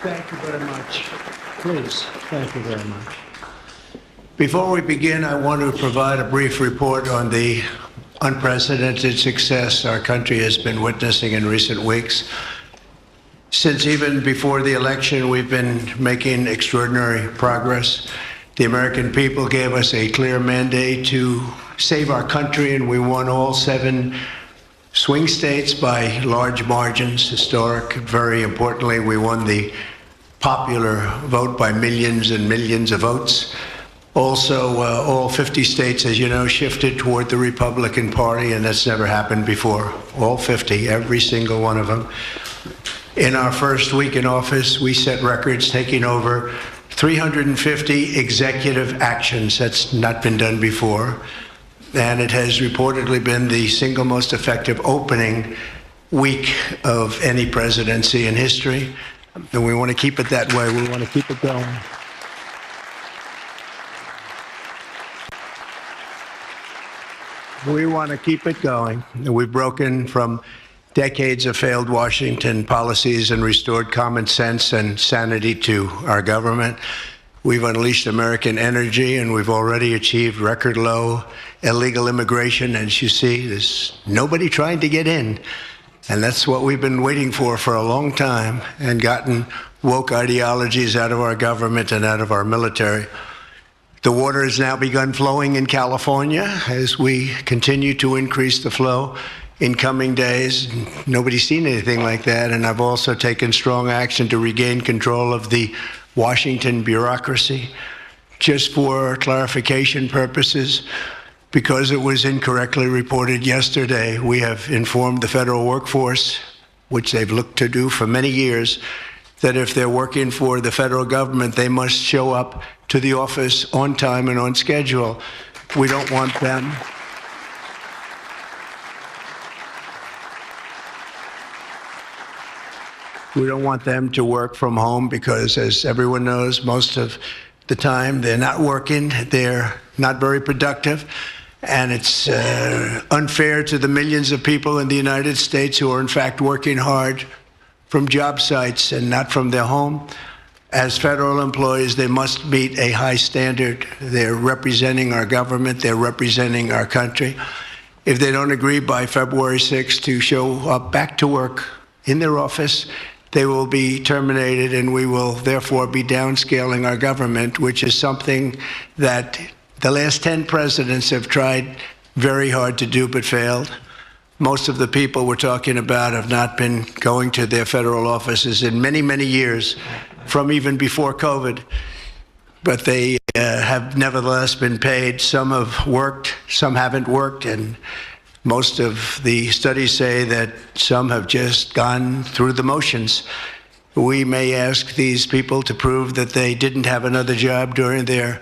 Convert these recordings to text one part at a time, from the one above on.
Thank you very much. Please, thank you very much. Before we begin, I want to provide a brief report on the unprecedented success our country has been witnessing in recent weeks. Since even before the election, we've been making extraordinary progress. The American people gave us a clear mandate to save our country, and we won all 7 swing states by large margins, historic. Very importantly, we won the popular vote by millions and millions of votes. Also, all 50 states, as you know, shifted toward the Republican Party, and that's never happened before. All 50, every single one of them. In our first week in office, we set records, taking over 350 executive actions. That's not been done before. And it has reportedly been the single most effective opening week of any presidency in history. And we want to keep it that way. We want to keep it going. We want to keep it going. We've broken from decades of failed Washington policies and restored common sense and sanity to our government. We've unleashed American energy, and we've already achieved record low illegal immigration. As you see, there's nobody trying to get in. And that's what we've been waiting for a long time, and gotten woke ideologies out of our government and out of our military. The water has now begun flowing in California as we continue to increase the flow in coming days. Nobody's seen anything like that, and I've also taken strong action to regain control of the Washington bureaucracy. Just for clarification purposes, because it was incorrectly reported yesterday, we have informed the federal workforce, which they've looked to do for many years, that if they're working for the federal government, they must show up to the office on time and on schedule. We don't want them to work from home, because, as everyone knows, most of the time they're not working, they're not very productive, and it's unfair to the millions of people in the United States who are in fact working hard from job sites and not from their home. As federal employees, they must meet a high standard. They're representing our government, they're representing our country. If they don't agree by February 6th to show up back to work in their office, they will be terminated, and we will therefore be downscaling our government, which is something that the last 10 presidents have tried very hard to do but failed. Most of the people we're talking about have not been going to their federal offices in many, many years, from even before COVID. But they have nevertheless been paid. Some have worked, some haven't worked, and most of the studies say that some have just gone through the motions. We may ask these people to prove that they didn't have another job during their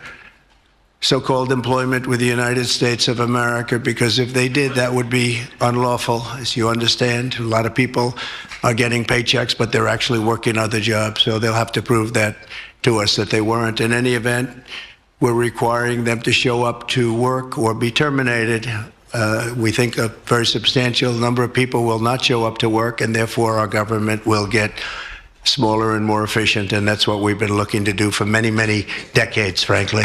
so-called employment with the United States of America, because if they did, that would be unlawful. As you understand, a lot of people are getting paychecks, but they're actually working other jobs, so they'll have to prove that to us, that they weren't. In any event, we're requiring them to show up to work or be terminated. We think a very substantial number of people will not show up to work, and therefore our government will get smaller and more efficient, and that's what we've been looking to do for many, many decades, frankly.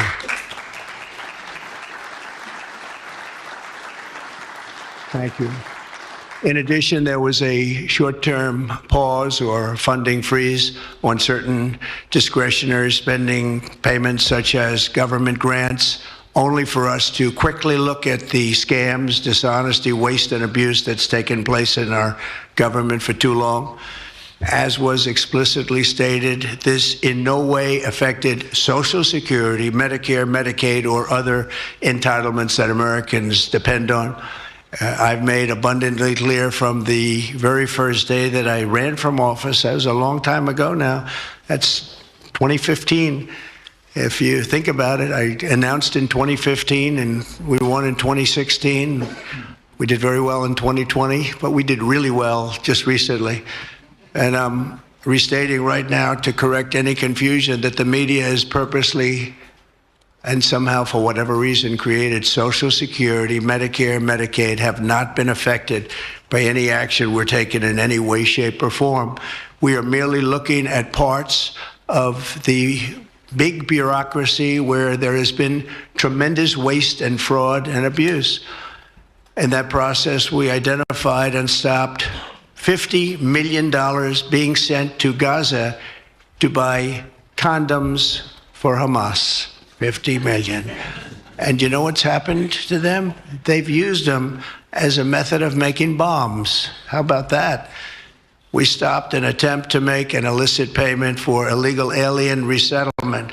Thank you. In addition, there was a short-term pause or funding freeze on certain discretionary spending payments, such as government grants, only for us to quickly look at the scams, dishonesty, waste, and abuse that's taken place in our government for too long. As was explicitly stated, this in no way affected Social Security, Medicare, Medicaid, or other entitlements that Americans depend on. I've made abundantly clear from the very first day that I ran from office. That was a long time ago now. That's 2015. If you think about it, I announced in 2015, and we won in 2016. We did very well in 2020, but we did really well just recently. And I'm restating right now to correct any confusion that the media has purposely and somehow, for whatever reason, created Social Security, Medicare, Medicaid have not been affected by any action we're taking in any way, shape, or form. We are merely looking at parts of the big bureaucracy where there has been tremendous waste and fraud and abuse. In that process, we identified and stopped $50 million being sent to Gaza to buy condoms for Hamas. 50 million. And you know what's happened to them? They've used them as a method of making bombs. How about that? We stopped an attempt to make an illicit payment for illegal alien resettlement.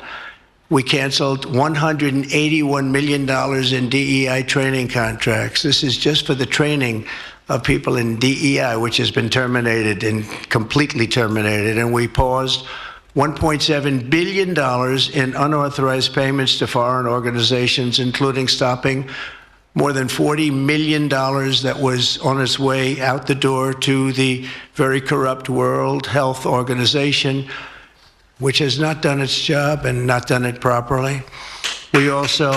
We canceled $181 million in DEI training contracts. This is just for the training of people in DEI, which has been terminated and completely terminated. And we paused $1.7 billion in unauthorized payments to foreign organizations, including stopping more than $40 million that was on its way out the door to the very corrupt World Health Organization, which has not done its job and not done it properly. We also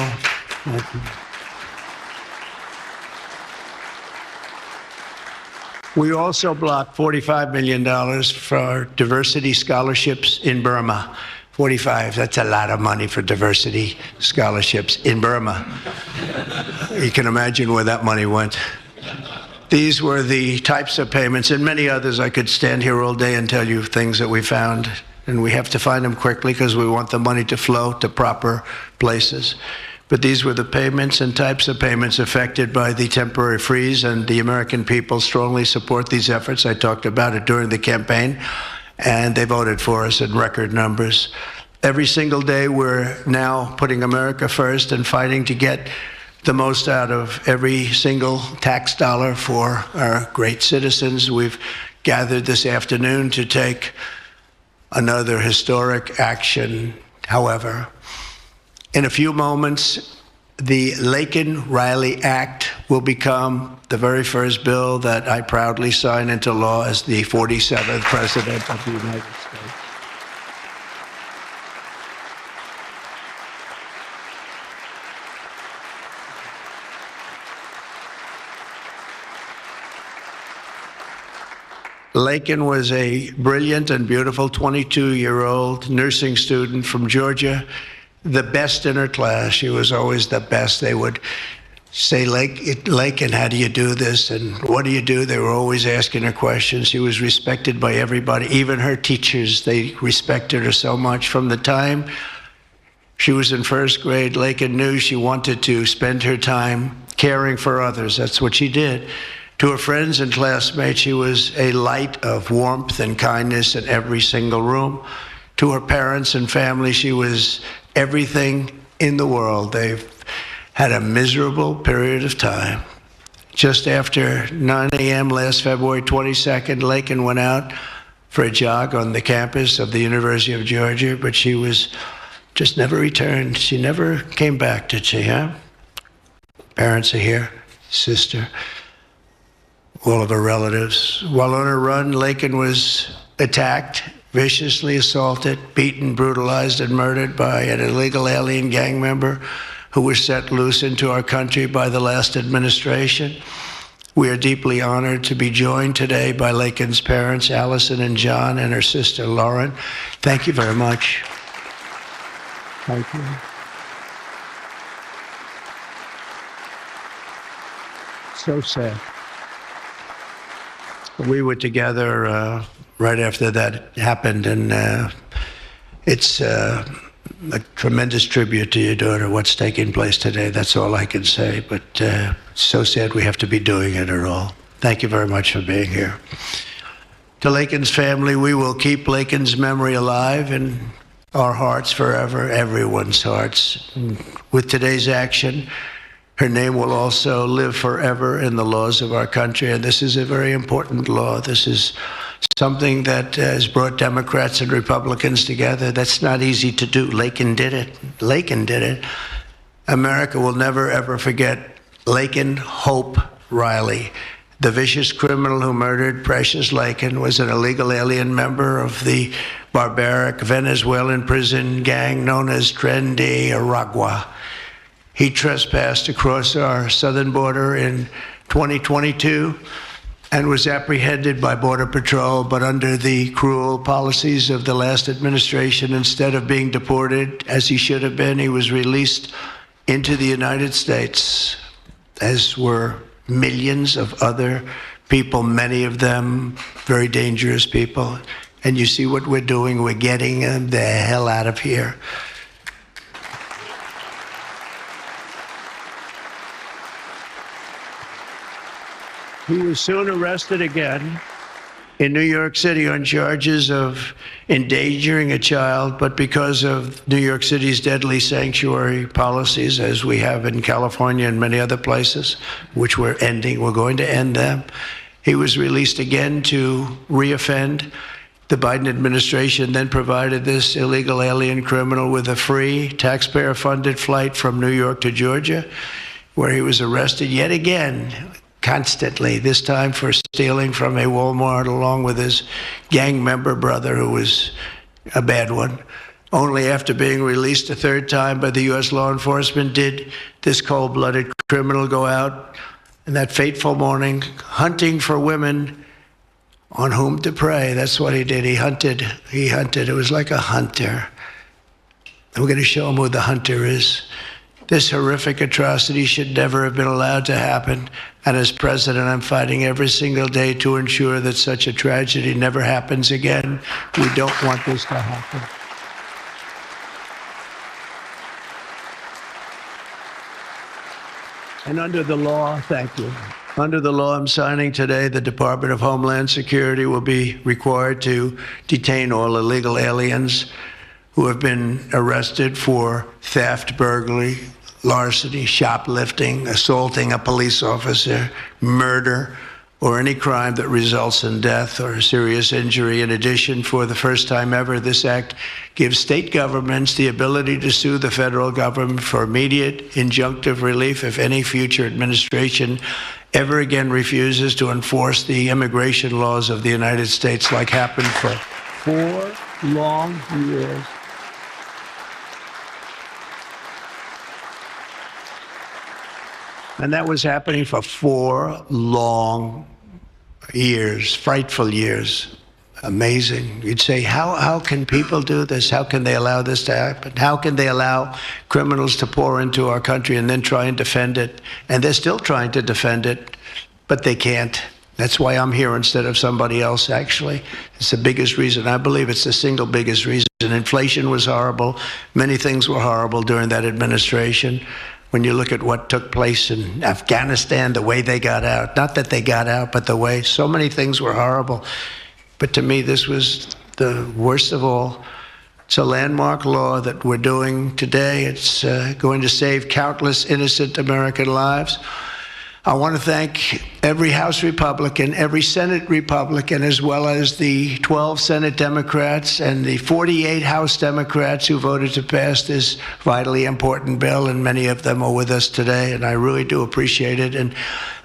blocked $45 million for diversity scholarships in Burma. 45, that's a lot of money for diversity scholarships in Burma. You can imagine where that money went. These were the types of payments, and many others. I could stand here all day and tell you things that we found, and we have to find them quickly because we want the money to flow to proper places. But these were the payments and types of payments affected by the temporary freeze, and the American people strongly support these efforts. I talked about it during the campaign, and they voted for us in record numbers. Every single day, we're now putting America first and fighting to get the most out of every single tax dollar for our great citizens. We've gathered this afternoon to take another historic action. However, in a few moments, the Laken Riley Act will become the very first bill that I proudly sign into law as the 47th President of the United States. Laken was a brilliant and beautiful 22-year-old nursing student from Georgia, the best in her class. She was always the best. They would say, Laken, how do you do this? And what do you do? They were always asking her questions. She was respected by everybody, even her teachers. They respected her so much. From the time she was in first grade, Laken knew she wanted to spend her time caring for others. That's what she did. To her friends and classmates, she was a light of warmth and kindness in every single room. To her parents and family, she was everything in the world. They've had a miserable period of time. Just after 9 a.m. last February 22nd, Laken went out for a jog on the campus of the University of Georgia, but she was just never returned. She never came back, did she, huh? Parents are here, sister, all of her relatives. While on her run, Laken was attacked, viciously assaulted, beaten, brutalized, and murdered by an illegal alien gang member who was set loose into our country by the last administration. We are deeply honored to be joined today by Laken's parents, Allison and John, and her sister, Lauren. Thank you very much. Thank you. So sad. We were together right after that happened, and it's a tremendous tribute to your daughter, what's taking place today. That's all I can say, but it's so sad we have to be doing it at all. Thank you very much for being here. To Laken's family, we will keep Laken's memory alive in our hearts forever, everyone's hearts. With today's action, her name will also live forever in the laws of our country, and this is a very important law. This is something that has brought Democrats and Republicans together. That's not easy to do. Laken did it. Laken did it. America will never, ever forget Laken Hope Riley. The vicious criminal who murdered Precious Laken was an illegal alien member of the barbaric Venezuelan prison gang known as Tren de Aragua. He trespassed across our southern border in 2022, and was apprehended by Border Patrol, but under the cruel policies of the last administration, instead of being deported, as he should have been, he was released into the United States, as were millions of other people, many of them very dangerous people. And you see what we're doing, we're getting them the hell out of here. He was soon arrested again in New York City on charges of endangering a child, but because of New York City's deadly sanctuary policies, as we have in California and many other places, which we're going to end them, he was released again to reoffend. The Biden administration then provided this illegal alien criminal with a free, taxpayer-funded flight from New York to Georgia, where he was arrested yet again, constantly, this time for stealing from a Walmart along with his gang member brother, who was a bad one. Only after being released a third time by the U.S. law enforcement did this cold-blooded criminal go out in that fateful morning hunting for women on whom to prey. That's what he did. He hunted. It was like a hunter. And we're going to show him who the hunter is. This horrific atrocity should never have been allowed to happen. And as president, I'm fighting every single day to ensure that such a tragedy never happens again. We don't want this to happen. And under the law, thank you. Under the law I'm signing today, the Department of Homeland Security will be required to detain all illegal aliens who have been arrested for theft, burglary, larceny, shoplifting, assaulting a police officer, murder, or any crime that results in death or serious injury. In addition, for the first time ever, this act gives state governments the ability to sue the federal government for immediate injunctive relief if any future administration ever again refuses to enforce the immigration laws of the United States, like happened for 4 long years. And that was happening for 4 long years, frightful years. Amazing. You'd say, how can people do this? How can they allow this to happen? How can they allow criminals to pour into our country and then try and defend it? And they're still trying to defend it, but they can't. That's why I'm here instead of somebody else, actually. It's the biggest reason. I believe it's the single biggest reason. Inflation was horrible. Many things were horrible during that administration. When you look at what took place in Afghanistan, the way they got out, not that they got out, but the way so many things were horrible. But to me, this was the worst of all. It's a landmark law that we're doing today. It's going to save countless innocent American lives. I want to thank every House Republican, every Senate Republican, as well as the 12 Senate Democrats and the 48 House Democrats who voted to pass this vitally important bill, and many of them are with us today, and I really do appreciate it. And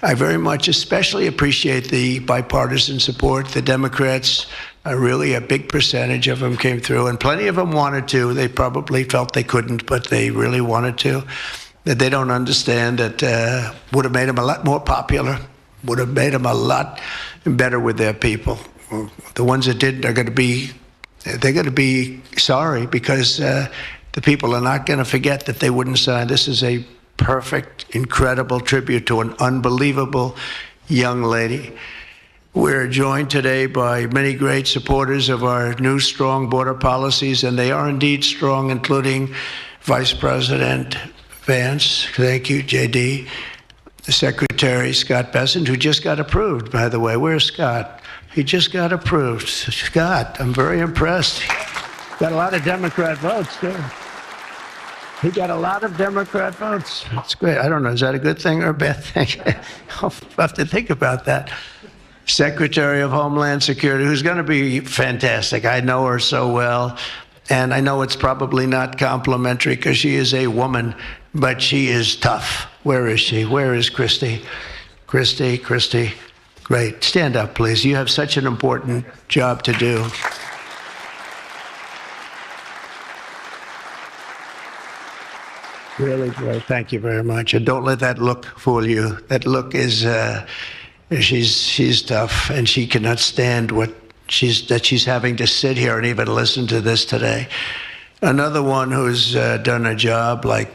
I very much especially appreciate the bipartisan support. The Democrats, really a big percentage of them came through, and plenty of them wanted to. They probably felt they couldn't, but they really wanted to. That they don't understand that would have made them a lot more popular, would have made them a lot better with their people. The ones that didn't are going to be, they're going to be sorry, because the people are not going to forget that they wouldn't sign. This is a perfect, incredible tribute to an unbelievable young lady. We're joined today by many great supporters of our new strong border policies, and they are indeed strong, including Vice President Vance, thank you, JD, the Secretary, Scott Bessent, who just got approved, by the way. Where's Scott? He just got approved. Scott, I'm very impressed. Got a lot of Democrat votes, too. He got a lot of Democrat votes. That's great. I don't know, is that a good thing or a bad thing? I'll have to think about that. Secretary of Homeland Security, who's going to be fantastic. I know her so well. And I know it's probably not complimentary because she is a woman, but she is tough. Where is she? Where is Christy? Christy. Great. Stand up, please. You have such an important job to do. Really great. Thank you very much. And don't let that look fool you. That look is She's tough, and she cannot stand that she's having to sit here and even listen to this today. Another one who's done a job like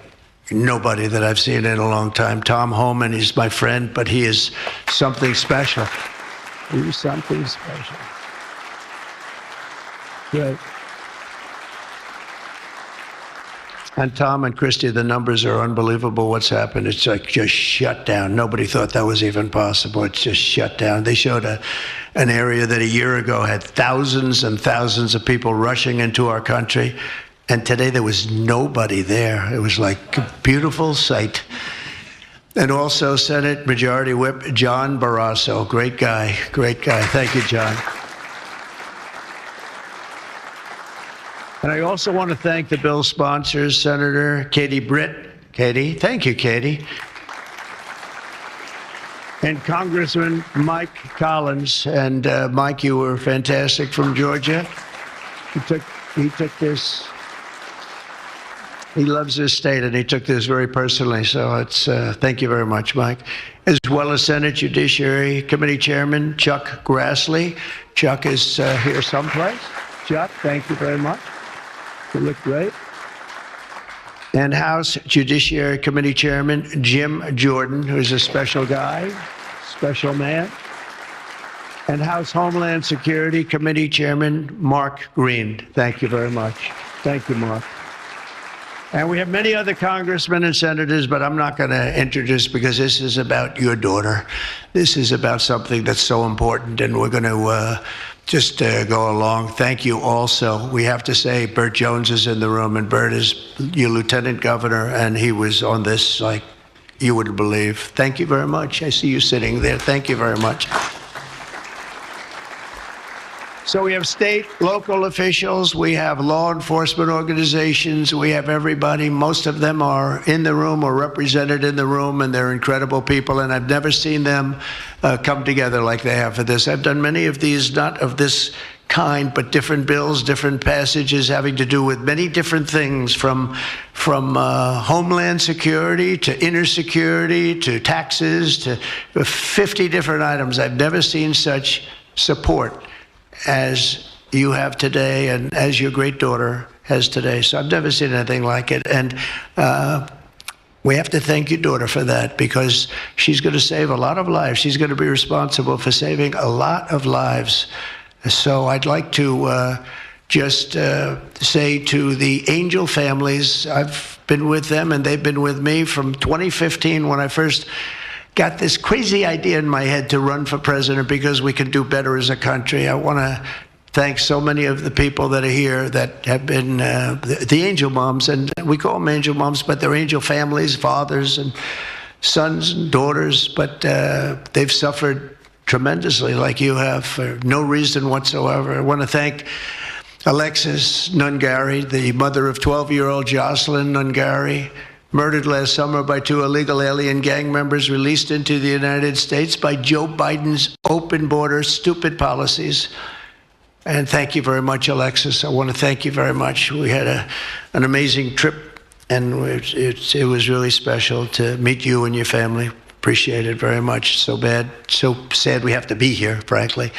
nobody that I've seen in a long time, Tom Homan. He's my friend, but he is something special. He's something special. Great. And Tom and Christy, the numbers are unbelievable. What's happened? It's like just shut down. Nobody thought that was even possible. It's just shut down. They showed an area that a year ago had thousands and thousands of people rushing into our country. And today there was nobody there. It was like a beautiful sight. And also Senate Majority Whip John Barrasso. Great guy. Great guy. Thank you, John. And I also want to thank the bill sponsors, Senator Katie Britt. Katie, thank you, Katie. And Congressman Mike Collins. And Mike, you were fantastic from Georgia. He took this. He loves this state, and he took this very personally. So it's thank you very much, Mike. As well as Senate Judiciary Committee Chairman Chuck Grassley. Chuck is here someplace. Chuck, thank you very much. You look great. And House Judiciary Committee Chairman Jim Jordan, who's a special guy, special man. And House Homeland Security Committee Chairman Mark Green. Thank you very much. Thank you, Mark. And we have many other congressmen and senators, but I'm not going to introduce because this is about your daughter. This is about something that's so important, and we're going to just go along. Thank you also. We have to say Burt Jones is in the room, and Burt is your lieutenant governor, and he was on this like you wouldn't believe. Thank you very much. I see you sitting there. Thank you very much. So we have state, local officials, we have law enforcement organizations, we have everybody. Most of them are in the room or represented in the room, and they're incredible people, and I've never seen them come together like they have for this. I've done many of these, not of this kind, but different bills, different passages having to do with many different things, from Homeland Security to inner security to taxes to 50 different items. I've never seen such support as you have today and as your great daughter has today. So I've never seen anything like it. And we have to thank your daughter for that, because she's going to save a lot of lives. She's going to be responsible for saving a lot of lives. So I'd like to just say to the Angel families, I've been with them and they've been with me from 2015 when I first got this crazy idea in my head to run for president because we can do better as a country. I want to thank so many of the people that are here that have been the angel moms, and we call them angel moms, but they're angel families, fathers and sons and daughters, but they've suffered tremendously like you have for no reason whatsoever. I want to thank Alexis Nungari, the mother of 12-year-old Jocelyn Nungari, murdered last summer by 2 illegal alien gang members released into the United States by Joe Biden's open border, stupid policies. And thank you very much, Alexis. I want to thank you very much. We had an amazing trip, and it was really special to meet you and your family. Appreciate it very much. So sad we have to be here, frankly.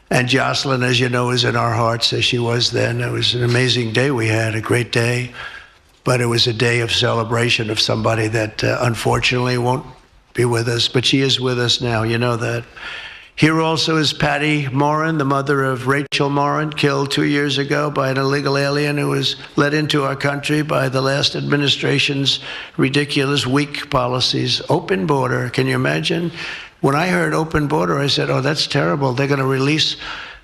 And Jocelyn, as you know, is in our hearts, as she was then. It was an amazing day we had, a great day. But it was a day of celebration of somebody that unfortunately won't be with us. But she is with us now, you know that. Here also is Patty Morin, the mother of Rachel Morin, killed 2 years ago by an illegal alien who was let into our country by the last administration's ridiculous, weak policies. Open border, can you imagine? When I heard open border, I said, oh, that's terrible. They're going to release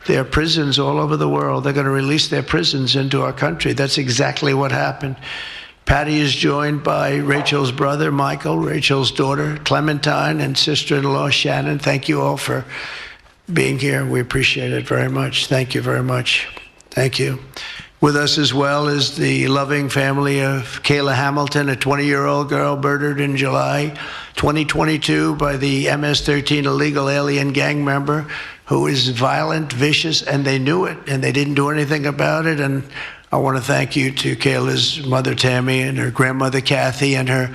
their prisons all over the world. They're going to release their prisons into our country. That's exactly what happened. Patty is joined by Rachel's brother, Michael, Rachel's daughter, Clementine, and sister-in-law, Shannon. Thank you all for being here. We appreciate it very much. Thank you very much. Thank you. With us as well is the loving family of Kayla Hamilton, a 20-year-old girl murdered in July 2022 by the MS-13 illegal alien gang member who is violent, vicious, and they knew it, and they didn't do anything about it. And I want to thank you to Kayla's mother, Tammy, and her grandmother, Kathy, and her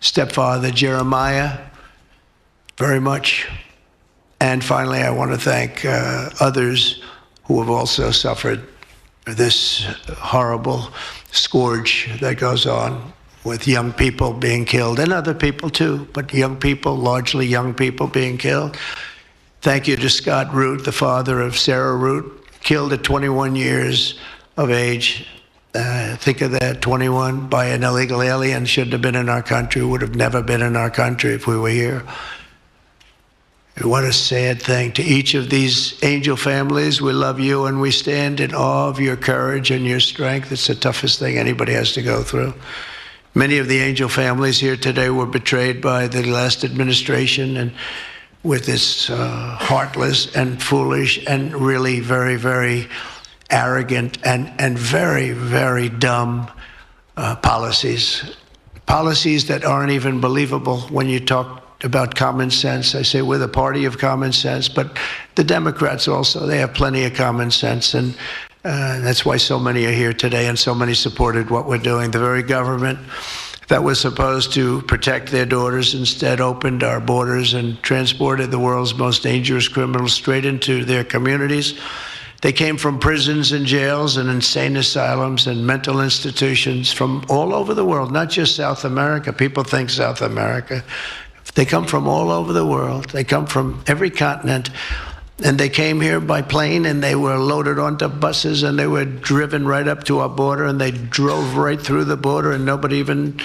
stepfather, Jeremiah, very much. And finally, I want to thank others who have also suffered this horrible scourge that goes on with young people being killed, and other people too, but young people, largely young people being killed. Thank you to Scott Root, the father of Sarah Root, killed at 21 years of age. Think of that, 21, by an illegal alien. Shouldn't have been in our country, would have never been in our country if we were here. What a sad thing. To each of these angel families, we love you and we stand in awe of your courage and your strength. It's the toughest thing anybody has to go through. Many of the angel families here today were betrayed by the last administration, and with its heartless and foolish and really very, very arrogant and very, very dumb policies. Policies that aren't even believable when you talk about common sense. I say we're the party of common sense, but the Democrats also, they have plenty of common sense, and that's why so many are here today and so many supported what we're doing. The very government that was supposed to protect their daughters instead opened our borders and transported the world's most dangerous criminals straight into their communities. They came from prisons and jails and insane asylums and mental institutions from all over the world, not just South America. People think South America. They come from all over the world. They come from every continent. And they came here by plane, and they were loaded onto buses, and they were driven right up to our border, and they drove right through the border, and nobody even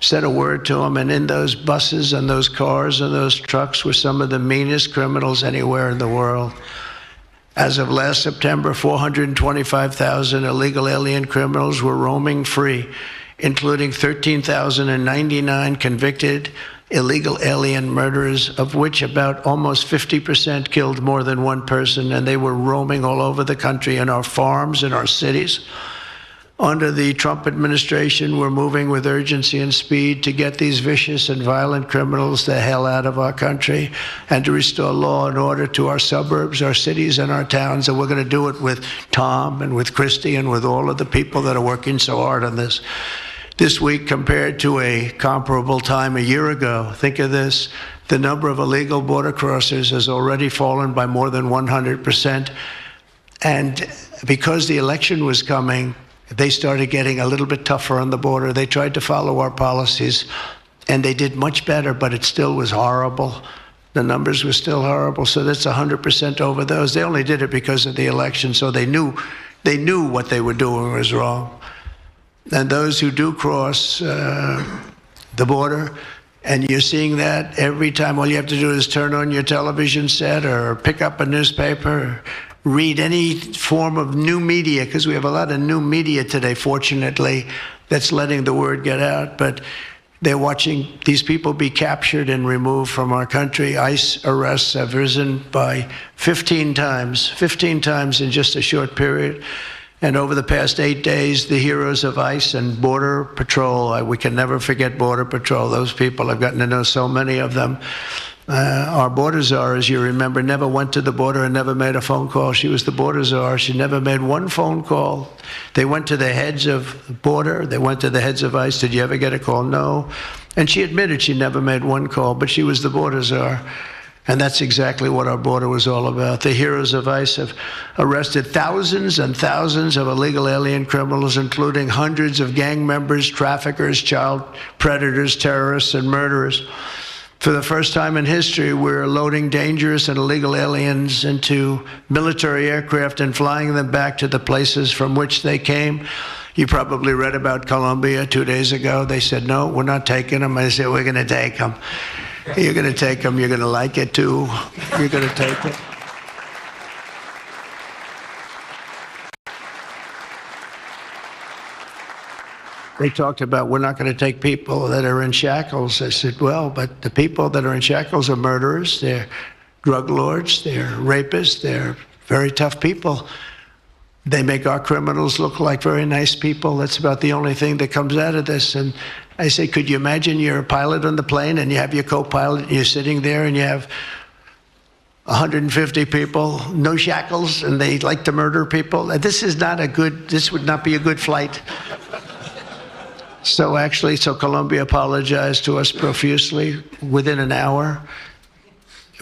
said a word to them. And in those buses and those cars and those trucks were some of the meanest criminals anywhere in the world. As of last September, 425,000 illegal alien criminals were roaming free, including 13,099 convicted illegal alien murderers, of which about almost 50% killed more than one person, and they were roaming all over the country in our farms, in our cities. Under the Trump administration, we're moving with urgency and speed to get these vicious and violent criminals the hell out of our country and to restore law and order to our suburbs, our cities, and our towns. And we're going to do it with Tom and with Christy and with all of the people that are working so hard on this. This week, compared to a comparable time a year ago, think of this, the number of illegal border crossers has already fallen by more than 100%. And because the election was coming, they started getting a little bit tougher on the border. They tried to follow our policies, and they did much better, but it still was horrible. The numbers were still horrible, so that's 100% over those. They only did it because of the election, so they knew what they were doing was wrong. And those who do cross the border, and you're seeing that every time, all you have to do is turn on your television set or pick up a newspaper, or read any form of new media, because we have a lot of new media today, fortunately, that's letting the word get out. But they're watching these people be captured and removed from our country. ICE arrests have risen by 15 times in just a short period. And over the past 8 days, the heroes of ICE and Border Patrol, we can never forget Border Patrol. Those people, I've gotten to know so many of them. Our border czar, as you remember, never went to the border and never made a phone call. She was the border czar. She never made one phone call. They went to the heads of the border. They went to the heads of ICE. Did you ever get a call? No. And she admitted she never made one call, but she was the border czar. And that's exactly what our border was all about. The heroes of ICE have arrested thousands and thousands of illegal alien criminals, including hundreds of gang members, traffickers, child predators, terrorists, and murderers. For the first time in history, we're loading dangerous and illegal aliens into military aircraft and flying them back to the places from which they came. You probably read about Colombia 2 days ago. They said, no, we're not taking them. I said, we're going to take them. You're going to take them. You're going to like it, too. You're going to take it. They talked about, we're not going to take people that are in shackles. I said, well, but the people that are in shackles are murderers. They're drug lords. They're rapists. They're very tough people. They make our criminals look like very nice people. That's about the only thing that comes out of this. And I say, could you imagine you're a pilot on the plane and you have your co-pilot and you're sitting there and you have 150 people, no shackles, and they like to murder people? This would not be a good flight. So Colombia apologized to us profusely within an hour.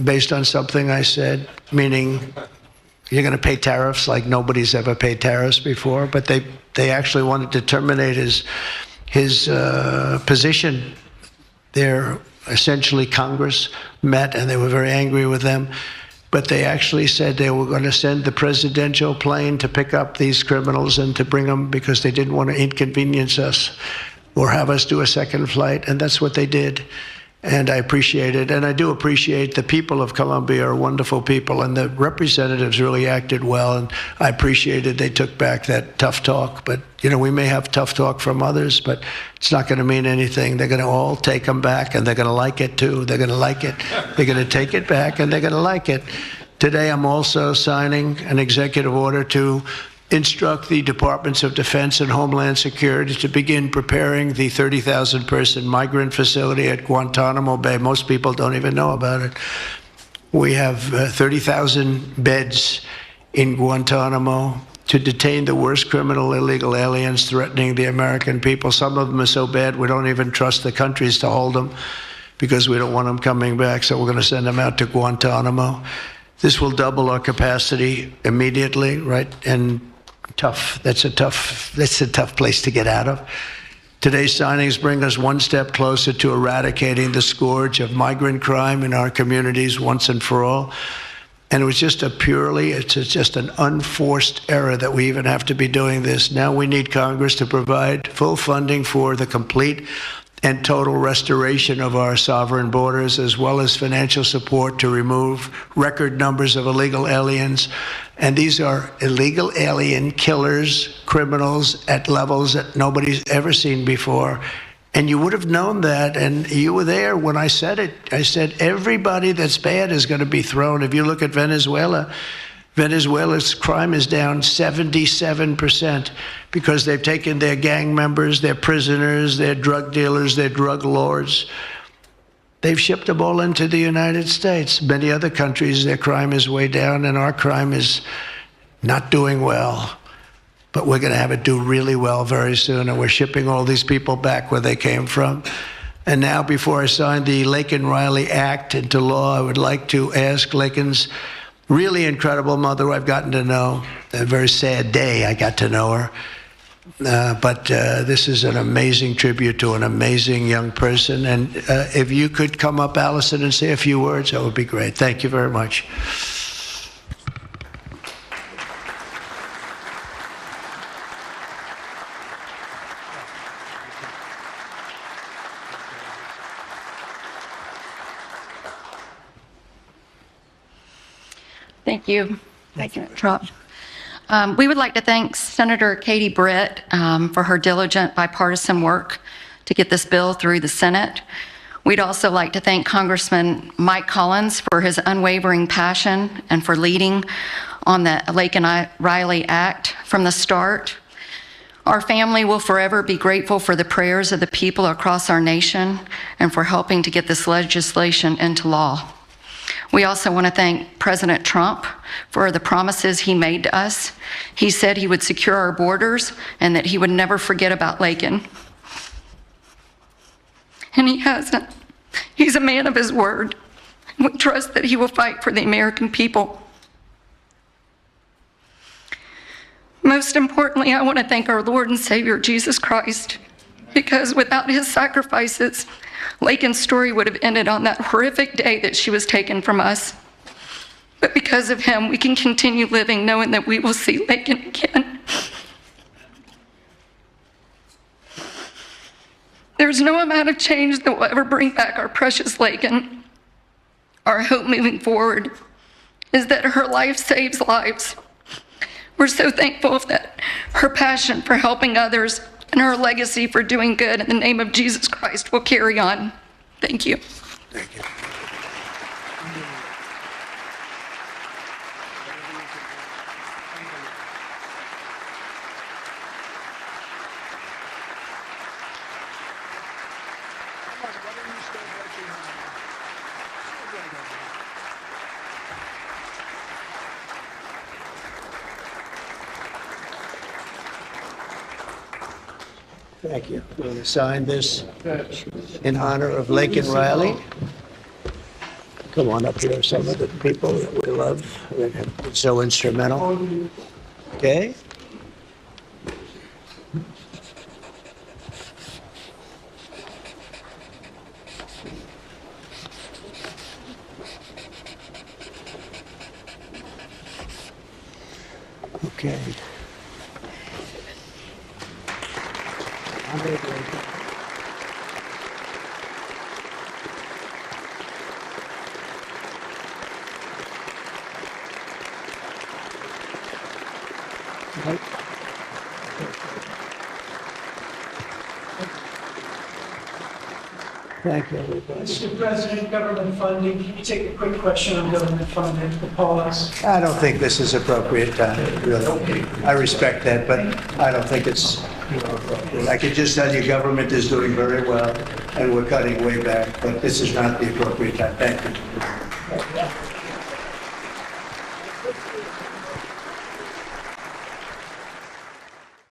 based on something I said, meaning you're going to pay tariffs like nobody's ever paid tariffs before, but they actually wanted to terminate his position. They're essentially Congress met and they were very angry with them, but they actually said they were going to send the presidential plane to pick up these criminals and to bring them because they didn't want to inconvenience us or have us do a second flight, and that's what they did. And I appreciate it. And I do appreciate the people of Colombia are wonderful people, and the representatives really acted well. And I appreciated they took back that tough talk. But, you know, we may have tough talk from others, but it's not going to mean anything. They're going to all take them back, and they're going to like it, too. They're going to like it. They're going to take it back, and they're going to like it. Today, I'm also signing an executive order to instruct the Departments of Defense and Homeland Security to begin preparing the 30,000-person migrant facility at Guantanamo Bay. Most people don't even know about it. We have 30,000 beds in Guantanamo to detain the worst criminal illegal aliens threatening the American people. Some of them are so bad we don't even trust the countries to hold them because we don't want them coming back, so we're going to send them out to Guantanamo. This will double our capacity immediately, right? And that's a tough place to get out of. Today's signings bring us one step closer to eradicating the scourge of migrant crime in our communities once and for all. And it was just it's just an unforced error that we even have to be doing this. Now we need Congress to provide full funding for the complete and total restoration of our sovereign borders, as well as financial support to remove record numbers of illegal aliens. And these are illegal alien killers, criminals at levels that nobody's ever seen before. And you would have known that, and you were there when I said it. I said everybody that's bad is going to be thrown. If you look at Venezuela, Venezuela's crime is down 77% because they've taken their gang members, their prisoners, their drug dealers, their drug lords. They've shipped them all into the United States. Many other countries, their crime is way down, and our crime is not doing well. But we're going to have it do really well very soon, and we're shipping all these people back where they came from. And now, before I sign the Laken Riley Act into law, I would like to ask Laken's really incredible mother, who I've gotten to know. A very sad day I got to know her. But this is an amazing tribute to an amazing young person. And if you could come up, Allison, and say a few words, that would be great. Thank you very much. Thank you. Thank you, Trump. We would like to thank Senator Katie Britt for her diligent bipartisan work to get this bill through the Senate. We'd also like to thank Congressman Mike Collins for his unwavering passion and for leading on the Laken Riley Act from the start. Our family will forever be grateful for the prayers of the people across our nation and for helping to get this legislation into law. We also want to thank President Trump for the promises he made to us. He said he would secure our borders and that he would never forget about Laken. And he hasn't. He's a man of his word. We trust that he will fight for the American people. Most importantly, I want to thank our Lord and Savior, Jesus Christ, because without his sacrifices, Laken's story would have ended on that horrific day that she was taken from us. But because of him, we can continue living knowing that we will see Laken again. There's no amount of change that will ever bring back our precious Laken. Our hope moving forward is that her life saves lives. We're so thankful that her passion for helping others and her legacy for doing good in the name of Jesus Christ will carry on. Thank you. Thank you. Thank you. We're going to sign this in honor of Laken Riley. come on up here, some of the people that we love, that have been so instrumental. Okay? Okay. Thank you, everybody. Mr. President, government funding, can you take a quick question on government funding for pause? I don't think this is appropriate time, really. I respect that, but I don't think it's appropriate. I can just tell you, government is doing very well, and we're cutting way back, but this is not the appropriate time. Thank you.